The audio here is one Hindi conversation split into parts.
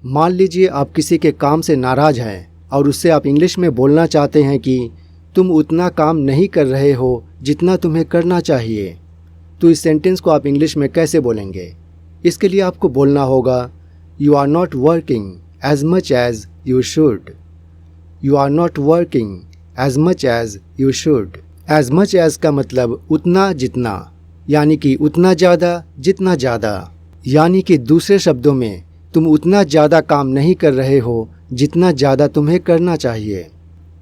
मान लीजिए आप किसी के काम से नाराज़ हैं और उससे आप इंग्लिश में बोलना चाहते हैं कि तुम उतना काम नहीं कर रहे हो जितना तुम्हें करना चाहिए। तो इस सेंटेंस को आप इंग्लिश में कैसे बोलेंगे? इसके लिए आपको बोलना होगा you are not working as much as you should. You are not working as much as you should. As much as का मतलब उतना जितना, यानी कि उतना ज़्यादा जितना ज़्यादा, यानी कि दूसरे शब्दों में तुम उतना ज़्यादा काम नहीं कर रहे हो जितना ज़्यादा तुम्हें करना चाहिए।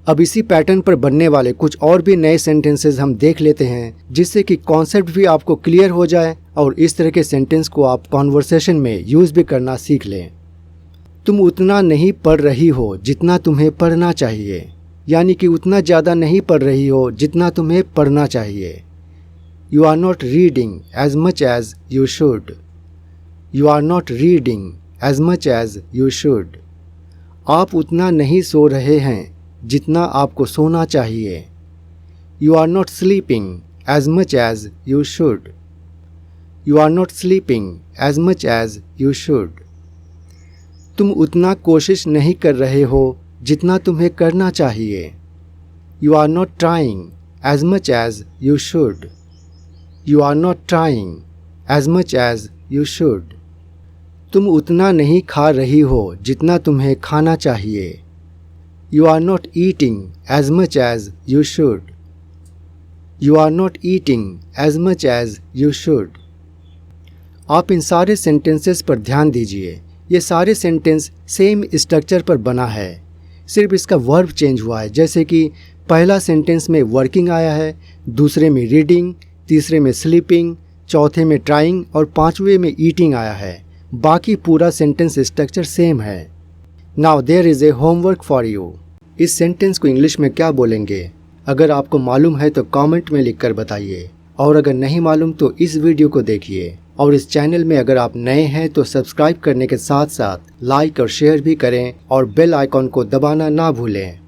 अब इसी पैटर्न पर बनने वाले कुछ और भी नए सेंटेंसेस हम देख लेते हैं, जिससे कि कॉन्सेप्ट भी आपको क्लियर हो जाए और इस तरह के सेंटेंस को आप कॉन्वर्सेशन में यूज़ भी करना सीख लें। तुम उतना नहीं पढ़ रही हो जितना तुम्हें पढ़ना चाहिए, यानी कि उतना ज़्यादा नहीं पढ़ रही हो जितना तुम्हें पढ़ना चाहिए। You are not reading as much as you should. You are not reading as much as you should. आप उतना नहीं सो रहे हैं जितना आपको सोना चाहिए। You are not sleeping as much as you should. You are not sleeping as much as you should. तुम उतना कोशिश नहीं कर रहे हो जितना तुम्हें करना चाहिए। You are not trying as much as you should. You are not trying as much as you should. तुम उतना नहीं खा रही हो जितना तुम्हें खाना चाहिए। You are not eating as much as you should. You are not eating as much as you should. आप इन सारे सेंटेंसेस पर ध्यान दीजिए। ये सारे सेंटेंस सेम स्ट्रक्चर पर बना है, सिर्फ इसका वर्ब चेंज हुआ है। जैसे कि पहला सेंटेंस में वर्किंग आया है, दूसरे में रीडिंग, तीसरे में स्लीपिंग, चौथे में ट्राइंग और पांचवें में ईटिंग आया है। बाकी पूरा सेंटेंस स्ट्रक्चर सेम है। Now there is a homework for you. इस सेंटेंस को इंग्लिश में क्या बोलेंगे? अगर आपको मालूम है तो कमेंट में लिखकर बताइए, और अगर नहीं मालूम तो इस वीडियो को देखिए। और इस चैनल में अगर आप नए हैं तो सब्सक्राइब करने के साथ साथ लाइक और शेयर भी करें और बेल आइकॉन को दबाना ना भूलें।